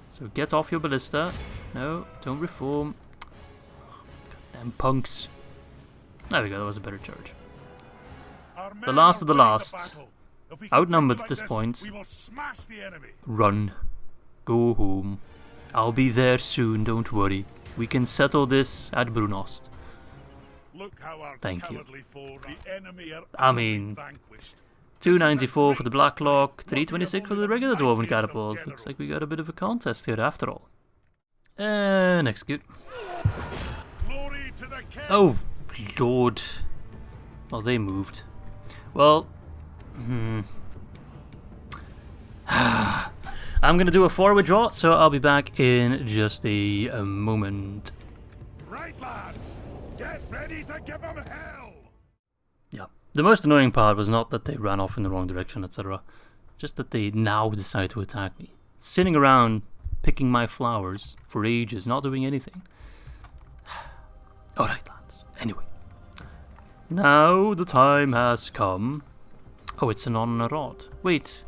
S1: So get off your ballista. No, don't reform. Goddamn punks. There we go, that was a better charge.
S2: Our men
S1: The last
S2: are
S1: of the
S2: winning
S1: last.
S2: battle. If we
S1: Outnumbered
S2: continue
S1: at this
S2: like
S1: point.
S2: we will smash the enemy.
S1: Run. Go home. I'll be there soon, don't worry. We can settle this at Brunost.
S2: Look how our
S1: Thank you.
S2: cowardly foe, the enemy are
S1: I
S2: utterly
S1: mean,
S2: vanquished.
S1: 294 for the Blacklock, 326 for the regular Dwarven Catapult. Looks like we got a bit of a contest here after all. And execute.
S2: Glory to the king.
S1: Oh, Lord. Well, they moved. Well, I'm going to do a forward draw, so I'll be back in just a moment.
S2: Right, lads. Get ready to give them hell.
S1: Yeah. The most annoying part was not that they ran off in the wrong direction, etc. Just that they now decide to attack me. Sitting around picking my flowers for ages, not doing anything. Alright, lads. Anyway. Now the time has come. Oh, it's an Annon-en-Orod. Wait.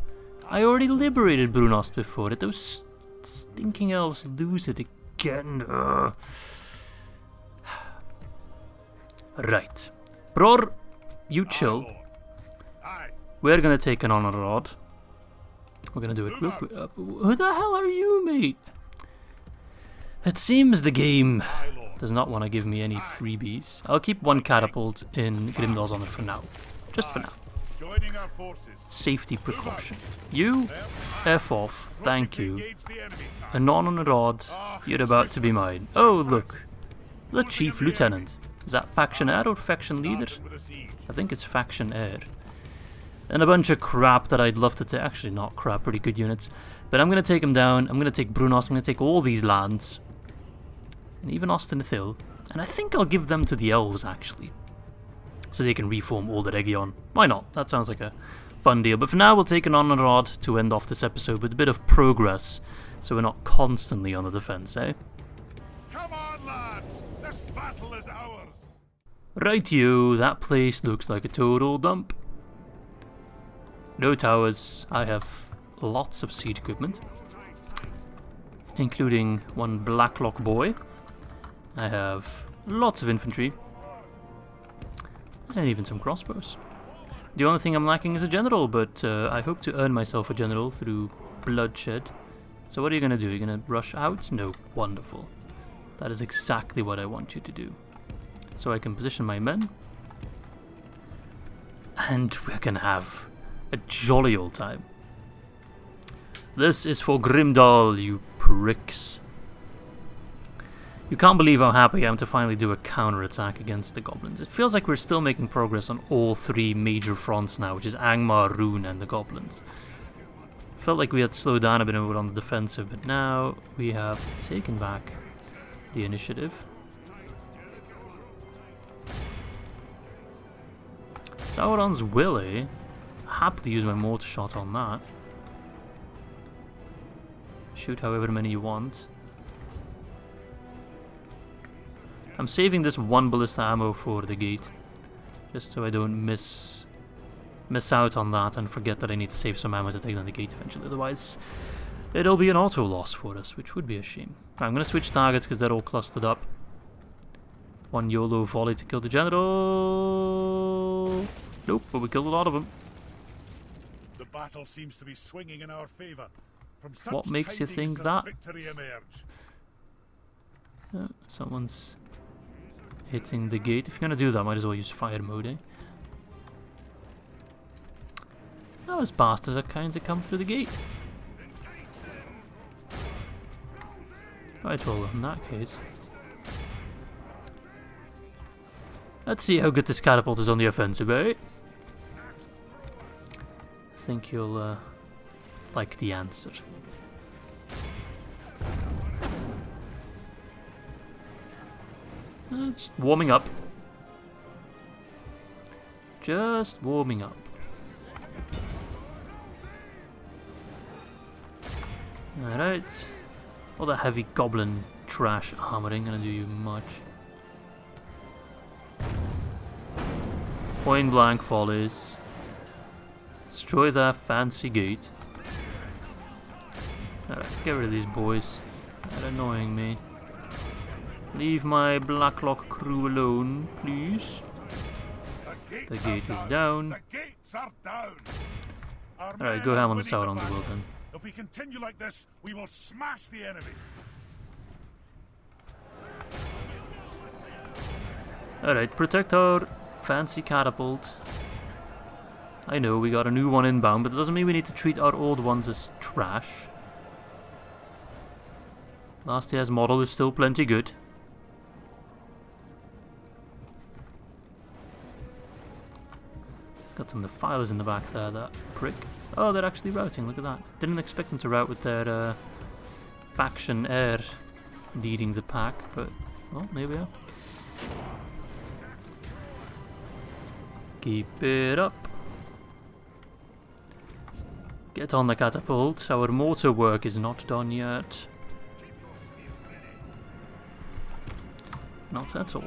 S1: I already liberated Brunost before. Did those stinking elves lose it again? Right. Burh, you chill.
S2: Aye.
S1: We're gonna take an Annon-en-Orod. We're gonna do it real quick. Who the hell are you, mate? It seems the game
S2: Aye, Lord.
S1: does not want to give me any freebies. I'll keep one catapult in Grimdal's honor for now. Just for now.
S2: Joining our forces.
S1: Safety precaution. You, F off. Thank you.
S2: Engage the enemy side.
S1: An Annon-en-Orod, you're about to be mine. Oh, look. The Chief Lieutenant. Is that Faction Heir or Faction Leader?
S2: Starting with a siege.
S1: I think it's Faction Heir. And a bunch of crap that I'd love to take. Actually, not crap, pretty good units. But I'm going to take them down. I'm going to take Brunost. I'm going to take all these lands. And even Ostenithil. And I think I'll give them to the elves, actually. So they can reform all the Region. Why not? That sounds like a fun deal. But for now, we'll take an Annon-en-Orod to end off this episode with a bit of progress, so we're not constantly on the defense, eh?
S2: Come on, lads! This battle is ours!
S1: Rightio, that place looks like a total dump. No towers. I have lots of siege equipment, including one Blacklock boy. I have lots of infantry, and even some crossbows. The only thing I'm lacking is a general, but I hope to earn myself a general through bloodshed. So what are you going to do? You're going to rush out? No. Wonderful. That is exactly what I want you to do. So I can position my men, and we're going to have a jolly old time. This is for Grimdal, you pricks. You can't believe how happy I am to finally do a counterattack against the goblins. It feels like we're still making progress on all three major fronts now, which is Angmar, Rune and the goblins. Felt like we had slowed down a bit and we were on the defensive, but now we have taken back the initiative. Sauron's Willy. Happily use my mortar shot on that. Shoot however many you want. I'm saving this one ballista ammo for the gate, just so I don't miss out on that and forget that I need to save some ammo to take down the gate eventually. Otherwise, it'll be an auto loss for us, which would be a shame. Right, I'm going to switch targets because they're all clustered up. One YOLO volley to kill the general. Nope, but we killed a lot of them.
S2: The battle seems to be swinging in our favor. From such
S1: What makes you think that?
S2: victory emerge.
S1: Someone's hitting the gate. If you're gonna do that, might as well use fire mode, eh? Those bastards are kind to come through the gate. Right, well, in that case, let's see how good this catapult is on the offensive, eh? I think you'll like the answer. Just warming up. Just warming up. Alright. All the heavy goblin trash armor ain't gonna do you much. Point blank volleys. Destroy that fancy gate. Alright, get rid of these boys. They're annoying me. Leave my Blacklock crew alone, please. The gate is down.
S2: The gates are down.
S1: Alright, go ham on the Sauron's Will then.
S2: If we continue like this, we will smash the enemy.
S1: Alright, protect our fancy catapult. I know, we got a new one inbound, but it doesn't mean we need to treat our old ones as trash. Last year's model is still plenty good. It's got some defilers in the back there, that prick. Oh, they're actually routing, look at that. Didn't expect them to rout with their faction heir leading the pack, but, well, there we are. Keep it up. Get on the catapult. Our mortar work is not done yet. Not at all.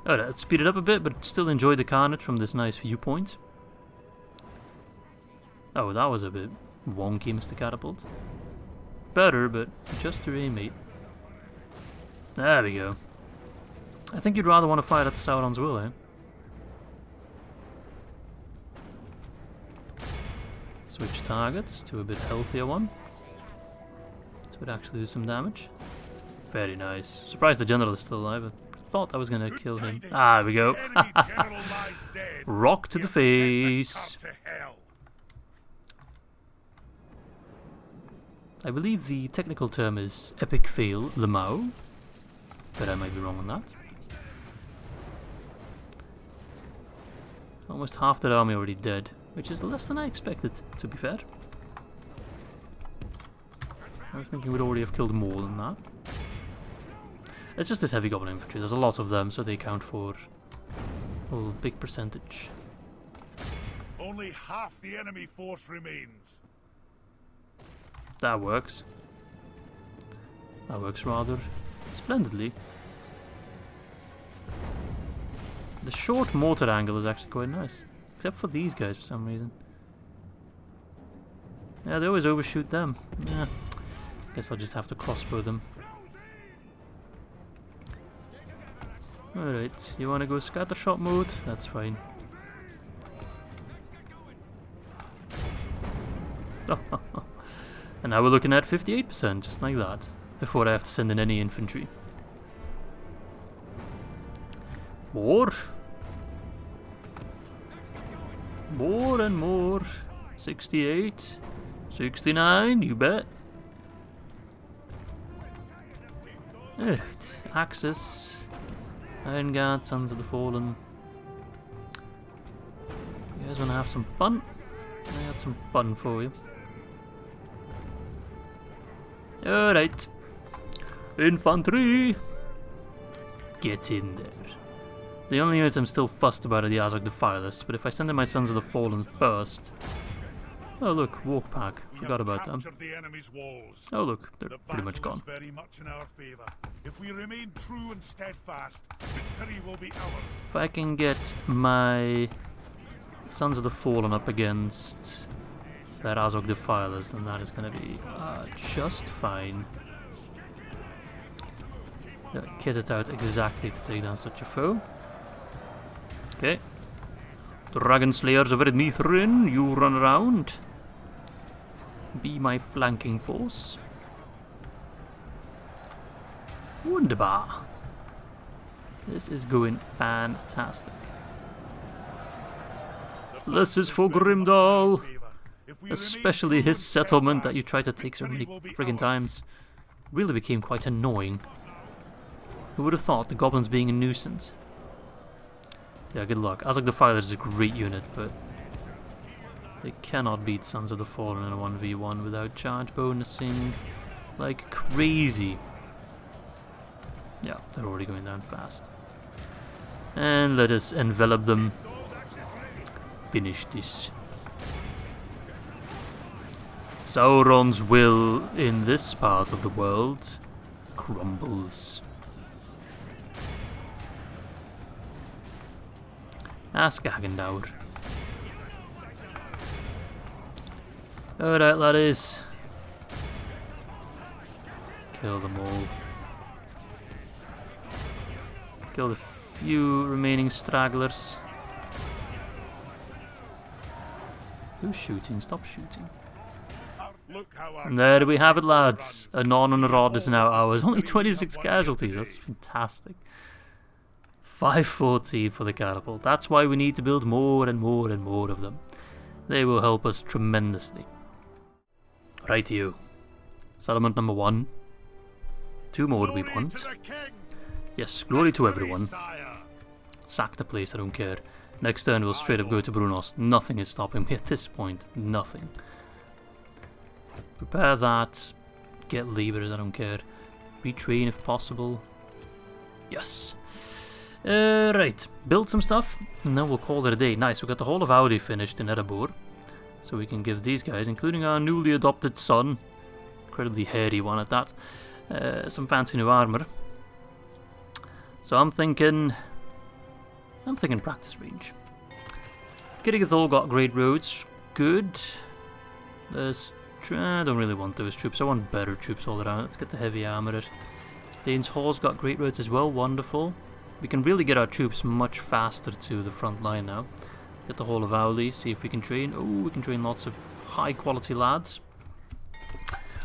S1: Alright, let's speed it up a bit, but still enjoy the carnage from this nice viewpoint. Oh, that was a bit wonky, Mr. Catapult. Better, but just your aim, mate. There we go. I think you'd rather want to fire at the Sauron's Will, eh? Switch targets to a bit healthier one. So it actually do some damage. Very nice. Surprised the general is still alive. I thought I was going to kill him. Ah, there we go. Rock to the face. I believe the technical term is epic fail Lemao, but I might be wrong on that. Almost half that army already dead, which is less than I expected, to be fair. I was thinking we'd already have killed more than that. It's just this heavy goblin infantry. There's a lot of them, so they count for a big percentage.
S2: Only half the enemy force remains.
S1: That works. That works rather splendidly. The short mortar angle is actually quite nice. Except for these guys for some reason. Yeah, they always overshoot them. Yeah. Guess I'll just have to crossbow them. Alright, you wanna go scattershot mode? That's fine. And now we're looking at 58%, just like that. Before I have to send in any infantry. More. More and more. 68. 69, you bet. Alright, Axis. Iron Guard, Sons of the Fallen. You guys wanna have some fun? I got some fun for you. Alright. Infantry! Get in there. The only unit I'm still fussed about are the Azog Defilers, but if I send in my Sons of the Fallen first... Oh look, Walk Pack. Forgot about them. Oh look, they're pretty much gone.
S2: Very much in our favor. If we remain true and steadfast, victory will be ours.
S1: If I can get my Sons of the Fallen up against their Azog Defilers, then that is going to be just fine. Kit it out exactly to take down such a foe. Okay. Dragon Slayers over at Mithrin, you run around. Be my flanking force. Wunderbar. This is going fantastic. This is for Grimdall. Especially his settlement that you tried to take so many friggin' times. Really became quite annoying. Who would have thought the goblins being a nuisance? Yeah, good luck. Azog Defiler is a great unit, but they cannot beat Sons of the Fallen in a 1v1 without charge bonusing like crazy. Yeah, they're already going down fast. And let us envelop them. Finish this. Sauron's will in this part of the world crumbles. Skagendaur. Alright, laddies. Kill them all. Kill the few remaining stragglers. Who's shooting? Stop shooting. And there we have it, lads. Annon-en-Orod is now ours. Only 26 casualties. That's fantastic. 514 for the catapult. That's why we need to build more and more and more of them. They will help us tremendously. Rightio. Settlement number 1. 2 more we want. Yes, glory to everyone. Sack the place, I don't care. Next turn we'll straight up go to Brunos. Nothing is stopping me at this point. Nothing. Prepare that. Get levers, I don't care. Retrain if possible. Yes. Right, build some stuff, and then we'll call it a day. Nice, we got the whole of Audi finished in Erebor. So we can give these guys, including our newly adopted son, incredibly hairy one at that, some fancy new armor. So I'm thinking practice range. Kirigithol got great roads, good. I don't really want those troops, I want better troops all around. Let's get the heavy armorer. Dane's Hall's got great roads as well, wonderful. We can really get our troops much faster to the front line now. Get the whole of Auli, see if we can train. Oh, we can train lots of high quality lads.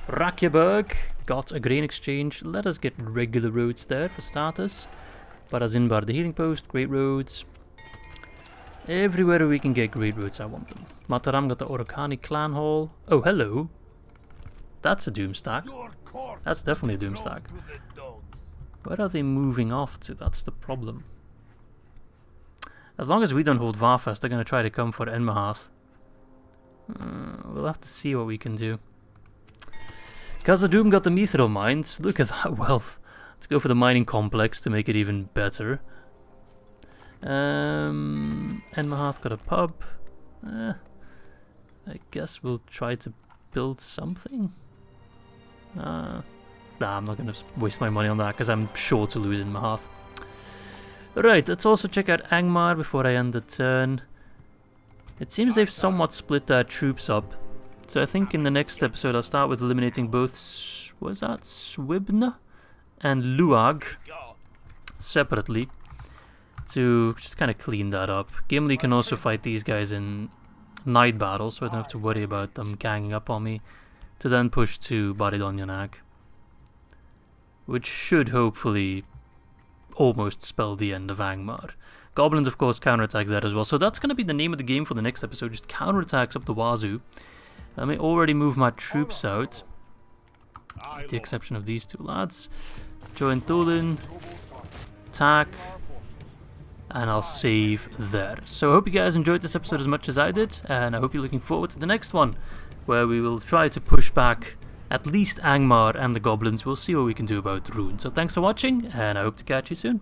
S1: Rakjeberg got a grain exchange. Let us get regular roads there for starters. Barazinbar, the healing post, great roads. Everywhere we can get great roads, I want them. Mataram got the Orokani clan hall. Oh, hello. That's a doom stack. That's definitely a doom stack. Where are they moving off to? That's the problem. As long as we don't hold Varfest, they're going to try to come for Enmahath. We'll have to see what we can do. Khazad-dûm got the Mithril mines. Look at that wealth. Let's go for the mining complex to make it even better. Enmahath got a pub. I guess we'll try to build something. Nah, I'm not gonna waste my money on that because I'm sure to lose in Mahath. Right, let's also check out Angmar before I end the turn. It seems they've somewhat split their troops up. So I think in the next episode I'll start with eliminating both Swibna and Luag separately to just kind of clean that up. Gimli can also fight these guys in night battle, so I don't have to worry about them ganging up on me, to then push to Baridonyanag, which should hopefully almost spell the end of Angmar. Goblins, of course, counterattack that as well, so that's going to be the name of the game for the next episode, just counterattacks up the wazoo. Let me already move my troops out, with the exception of these two lads. Join Thulin, attack, and I'll save there. So I hope you guys enjoyed this episode as much as I did, and I hope you're looking forward to the next one, where we will try to push back at least Angmar and the goblins. We'll see what we can do about Rune. So thanks for watching, and I hope to catch you soon.